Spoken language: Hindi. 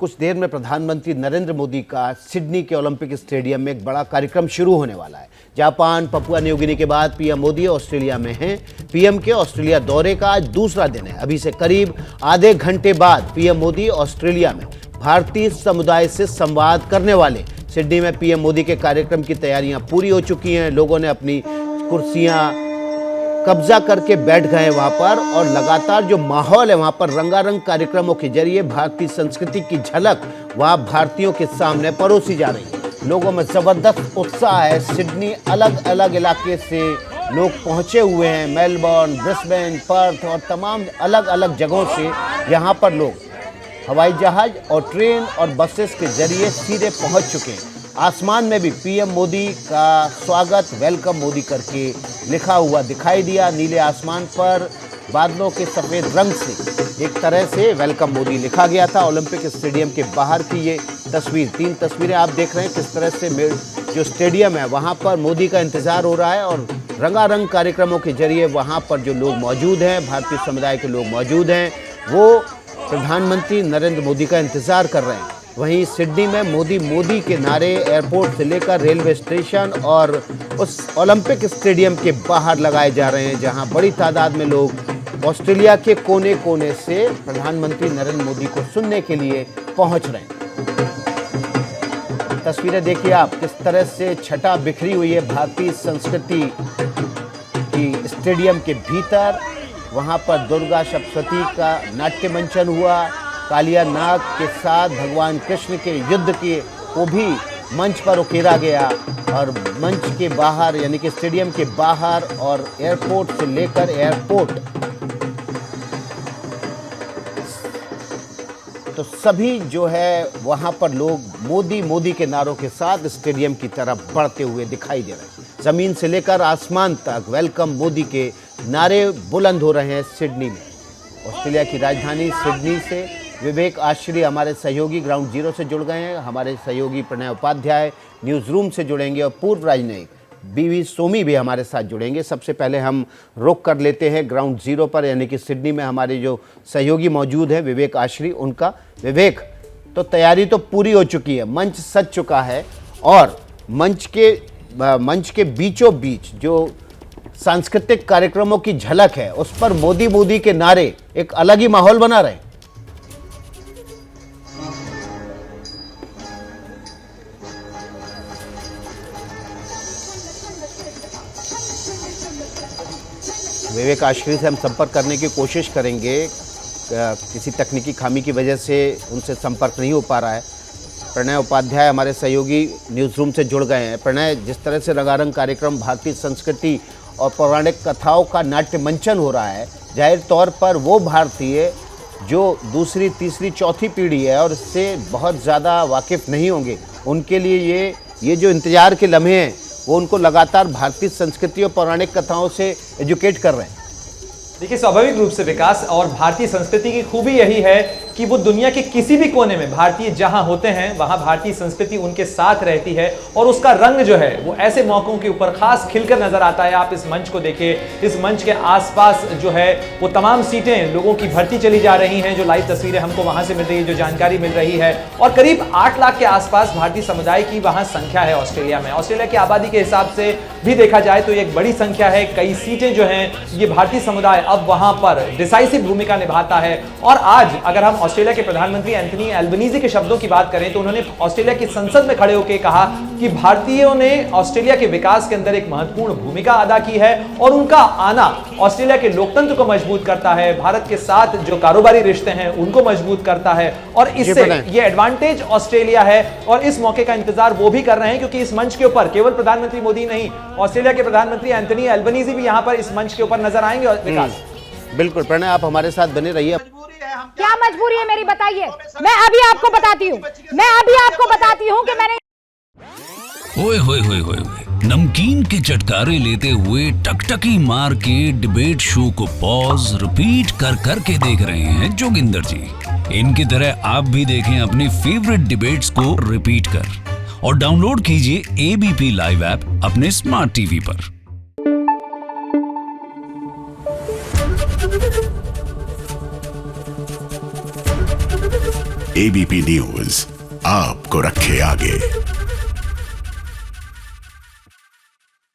कुछ देर में प्रधानमंत्री नरेंद्र मोदी का सिडनी के ओलंपिक स्टेडियम में एक बड़ा कार्यक्रम शुरू होने वाला है। जापान, पपुआ न्यू गिनी के बाद पीएम मोदी ऑस्ट्रेलिया में हैं। पीएम के ऑस्ट्रेलिया दौरे का आज दूसरा दिन है। अभी से करीब आधे घंटे बाद पीएम मोदी ऑस्ट्रेलिया में भारतीय समुदाय से संवाद करने वाले। सिडनी में पीएम मोदी के कार्यक्रम की तैयारियां पूरी हो चुकी हैं। लोगों ने अपनी कुर्सियां कब्जा करके बैठ गए वहां पर, और लगातार जो माहौल है वहां पर रंगारंग कार्यक्रमों के जरिए भारतीय संस्कृति की झलक वहां भारतीयों के सामने परोसी जा रही है। लोगों में जबरदस्त उत्साह है। सिडनी अलग अलग इलाके से लोग पहुंचे हुए हैं। मेलबर्न, ब्रिस्बेन, पर्थ और तमाम अलग अलग जगहों से यहाँ पर लोग हवाई जहाज और ट्रेन और बसेस के जरिए सीधे पहुंच चुके हैं। आसमान में भी पीएम मोदी का स्वागत, वेलकम मोदी करके लिखा हुआ दिखाई दिया। नीले आसमान पर बादलों के सफ़ेद रंग से एक तरह से वेलकम मोदी लिखा गया था। ओलंपिक स्टेडियम के बाहर की ये तस्वीर, 3 तस्वीरें आप देख रहे हैं किस तरह से जो स्टेडियम है वहाँ पर मोदी का इंतज़ार हो रहा है, और रंगारंग कार्यक्रमों के जरिए वहाँ पर जो लोग मौजूद हैं, भारतीय समुदाय के लोग मौजूद हैं, वो प्रधानमंत्री नरेंद्र मोदी का इंतज़ार कर रहे हैं। वहीं सिडनी में मोदी के नारे एयरपोर्ट से लेकर रेलवे स्टेशन और उस ओलंपिक स्टेडियम के बाहर लगाए जा रहे हैं, जहां बड़ी तादाद में लोग ऑस्ट्रेलिया के कोने कोने से प्रधानमंत्री नरेंद्र मोदी को सुनने के लिए पहुंच रहे हैं। तस्वीरें देखिए आप, किस तरह से छटा बिखरी हुई है भारतीय संस्कृति की स्टेडियम के भीतर। वहां पर दुर्गा सप्तशती का नाट्य मंचन हुआ। कालिया नाग के साथ भगवान कृष्ण के युद्ध को भी मंच पर उकेरा गया, और मंच के बाहर यानी कि स्टेडियम के बाहर और एयरपोर्ट से लेकर एयरपोर्ट तो सभी जो है वहां पर लोग मोदी के नारों के साथ स्टेडियम की तरफ बढ़ते हुए दिखाई दे रहे हैं। जमीन से लेकर आसमान तक वेलकम मोदी के नारे बुलंद हो रहे हैं सिडनी में। ऑस्ट्रेलिया की राजधानी सिडनी से विवेक आश्री हमारे सहयोगी ग्राउंड जीरो से जुड़ गए हैं। हमारे सहयोगी प्रणय उपाध्याय न्यूज़ रूम से जुड़ेंगे, और पूर्व राजनयिक बीवी सोमी भी हमारे साथ जुड़ेंगे। सबसे पहले हम रुक कर लेते हैं ग्राउंड जीरो पर, यानी कि सिडनी में हमारे जो सहयोगी मौजूद हैं विवेक आश्री, उनका। विवेक, तो तैयारी तो पूरी हो चुकी है, मंच सज चुका है, और मंच के बीचों बीच जो सांस्कृतिक कार्यक्रमों की झलक है उस पर मोदी के नारे एक अलग ही माहौल बना रहे। विवेक आश्री से हम संपर्क करने की कोशिश करेंगे, किसी तकनीकी खामी की वजह से उनसे संपर्क नहीं हो पा रहा है। प्रणय उपाध्याय हमारे सहयोगी न्यूज़ रूम से जुड़ गए हैं। प्रणय, जिस तरह से रंगारंग कार्यक्रम भारतीय संस्कृति और पौराणिक कथाओं का नाट्य मंचन हो रहा है, जाहिर तौर पर वो भारतीय जो दूसरी, तीसरी, चौथी पीढ़ी है और इससे बहुत ज़्यादा वाकिफ़ नहीं होंगे, उनके लिए ये जो इंतज़ार के लम्हे हैं वो उनको लगातार भारतीय संस्कृति और पौराणिक कथाओं से एजुकेट कर रहे हैं। देखिए, स्वाभाविक रूप से विकास और भारतीय संस्कृति की खूबी यही है कि वो दुनिया के किसी भी कोने में भारतीय जहां होते हैं वहां भारतीय संस्कृति उनके साथ रहती है, और उसका रंग जो है वो ऐसे मौकों के ऊपर खास खिलकर नजर आता है। आप इस मंच को देखिए, इस मंच के आसपास जो है वो तमाम सीटें लोगों की भरती चली जा रही हैं। जो लाइव तस्वीरें हमको वहां से मिल रही है, जो जानकारी मिल रही है, और करीब 8 लाख के आसपास भारतीय समुदाय की वहां संख्या है ऑस्ट्रेलिया में। ऑस्ट्रेलिया की आबादी के हिसाब से भी देखा जाए तो एक बड़ी संख्या है। कई सीटें जो हैं ये भारतीय समुदाय अब वहां पर डिसाइसिव भूमिका निभाता है। और आज अगर हम ऑस्ट्रेलिया के प्रधानमंत्री एंथनी एल्बनीज़ी के शब्दों की बात करें तो उन्होंने ऑस्ट्रेलिया की संसद में खड़े होकर कहा कि भारतीयों ने ऑस्ट्रेलिया के विकास के अंदर एक महत्वपूर्ण भूमिका अदा की है, और उनका आना ऑस्ट्रेलिया के लोकतंत्र को मजबूत करता है, भारत के साथ जो कारोबारी रिश्ते हैं उनको मजबूत करता है, और इससे ये एडवांटेज ऑस्ट्रेलिया है। और इस मौके का इंतजार वो भी कर रहे हैं, क्योंकि इस मंच के ऊपर केवल प्रधानमंत्री मोदी नहीं, ऑस्ट्रेलिया के प्रधानमंत्री एंथनी एल्बनीज़ी भी यहां पर इस मंच के ऊपर नजर आएंगे। और विकास, बिल्कुल प्रणय, आप हमारे साथ बने रहिए। क्या मजबूरी है मेरी, बताइए। मैं अभी आपको बताती हूँ कि मैंने ओए होए होए होए नमकीन के चटकारे लेते हुए टकटकी मार के डिबेट शो को पॉज रिपीट कर करके देख रहे हैं जोगिंदर जी। इनकी तरह आप भी देखें अपनी फेवरेट डिबेट्स को रिपीट कर, और डाउनलोड कीजिए एबीपी लाइव ऐप अपने स्मार्ट टीवी पर। एबीपी न्यूज आपको रखे आगे।